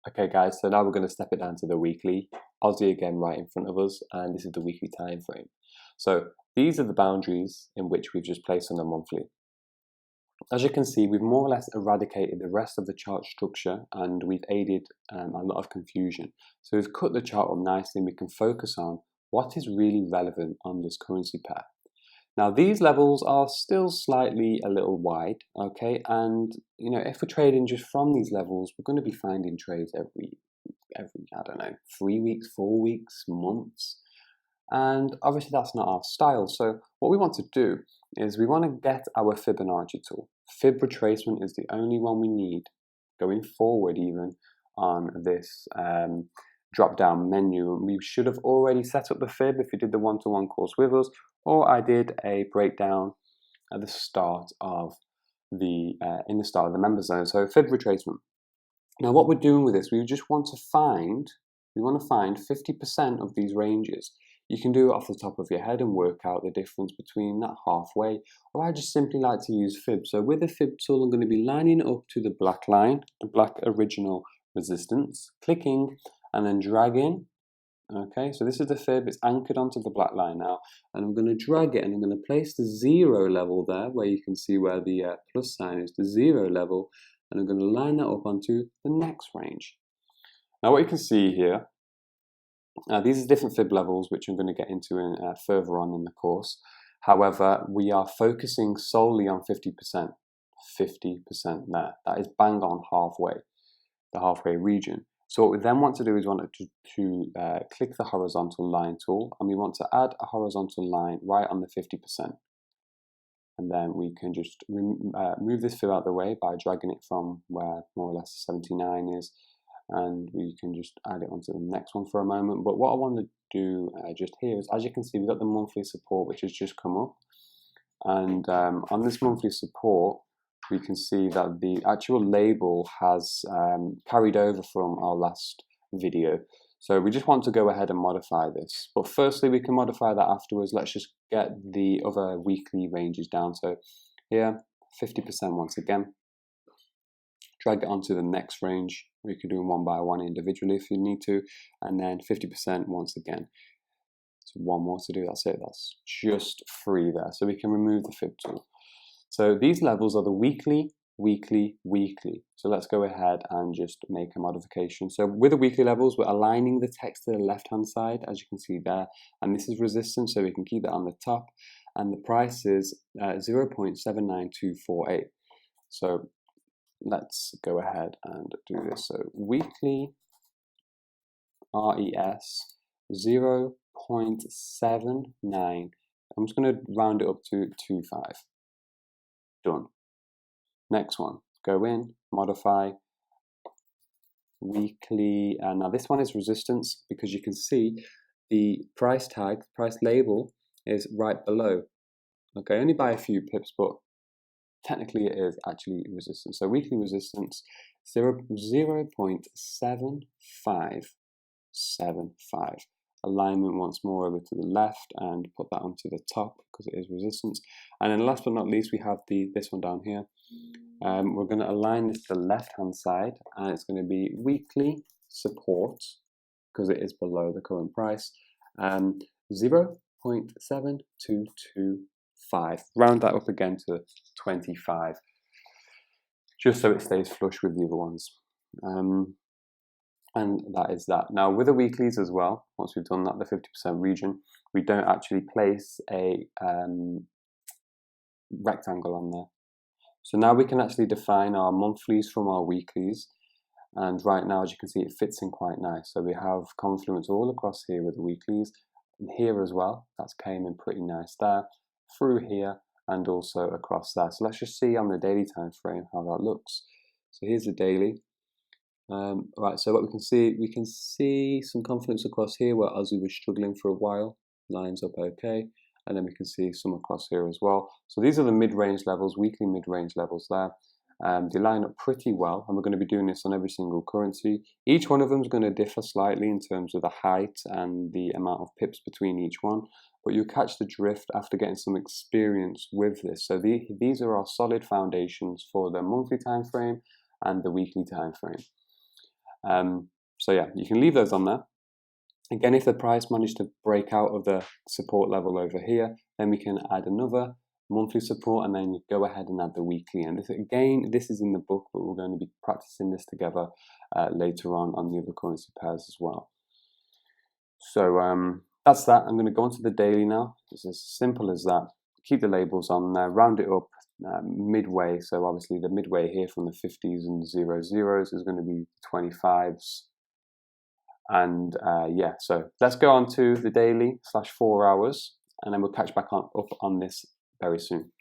Okay guys, so now we're going to step it down to the weekly. Aussie again right in front of us, and this is the weekly time frame. So these are the boundaries in which we've just placed on the monthly. As you can see, we've more or less eradicated the rest of the chart structure, and we've aided a lot of confusion. So we've cut the chart up nicely, and we can focus on what is really relevant on this currency pair. Now these levels are still slightly a little wide, okay, and if we're trading just from these levels, we're going to be finding trades every I don't know, 3 weeks, 4 weeks, months, and obviously that's not our style. So what we want to do is we want to get our Fibonacci tool. Fib retracement is the only one we need going forward, even on this drop down menu. We should have already set up the fib if you did the one-to-one course with us, or I did a breakdown at the start of the member zone. So fib retracement. Now what we're doing with this, we just want to find 50% of these ranges. You can do it off the top of your head and work out the difference between that halfway, or I just simply like to use fib. So with the fib tool, I'm going to be lining up to the black line, the black original resistance, clicking and then dragging. Okay, so this is the fib, it's anchored onto the black line now, and I'm going to drag it and I'm going to place the 0 level there, where you can see where the plus sign is, the 0 level, and I'm going to line that up onto the next range. Now what you can see here, these are different fib levels, which I'm going to get into further on in the course. However, we are focusing solely on 50%. 50% there. That is bang on halfway, the halfway region. So what we then want to do is click the horizontal line tool, and we want to add a horizontal line right on the 50%. And then we can just move this fib out of the way by dragging it from where more or less 79 is, and we can just add it onto the next one for a moment. But what I want to do just here is, as you can see, we've got the monthly support which has just come up, and on this monthly support we can see that the actual label has carried over from our last video. So we just want to go ahead and modify this, but firstly we can modify that afterwards. Let's just get the other weekly ranges down. So here 50% once again, drag it onto the next range. We can do them one by one individually if you need to, and then 50% once again. So one more to do, that's it, that's just free there. So we can remove the fib tool. So these levels are the weekly, weekly, weekly. So let's go ahead and just make a modification. So with the weekly levels, we're aligning the text to the left-hand side, as you can see there. And this is resistance, so we can keep it on the top. And the price is 0.79248. So let's go ahead and do this. So weekly RES 0.79. I'm just going to round it up to 25. Done. Next one, go in, modify, weekly, and now this one is resistance, because you can see the price tag, price label is right below. Okay, only by a few pips, but technically it is actually resistance. So weekly resistance 0.7575. Alignment once more over to the left, and put that onto the top because it is resistance. And then last but not least, we have this one down here. We're going to align this to the left hand side, and it's going to be weekly support because it is below the current price. 0.7225. Round that up again to 25, just so it stays flush with the other ones. And that is that. Now with the weeklies as well, once we've done that, the 50% region, we don't actually place a rectangle on there. So now we can actually define our monthlies from our weeklies. And right now, as you can see, it fits in quite nice. So we have confluence all across here with the weeklies, and here as well. That's came in pretty nice there, through here, and also across there. So let's just see on the daily time frame how that looks. So here's the daily. Right, so what we can see some confluence across here where Aussie was struggling for a while, lines up okay, and then we can see some across here as well. So these are the mid-range levels, weekly mid-range levels there. They line up pretty well, and we're going to be doing this on every single currency. Each one of them is going to differ slightly in terms of the height and the amount of pips between each one, but you'll catch the drift after getting some experience with this. So these are our solid foundations for the monthly time frame and the weekly time frame. So yeah, you can leave those on there. Again, if the price managed to break out of the support level over here, then we can add another monthly support, and then you go ahead and add the weekly. And this is in the book, but we're going to be practicing this together later on the other currency pairs as well. So that's that. I'm going to go on to the daily now. It's as simple as that. Keep the labels on there, round it up midway. So obviously the midway here from the 50s and 00s is going to be 25s. And yeah, so let's go on to the daily /4 hours, and then we'll catch back up on this very soon.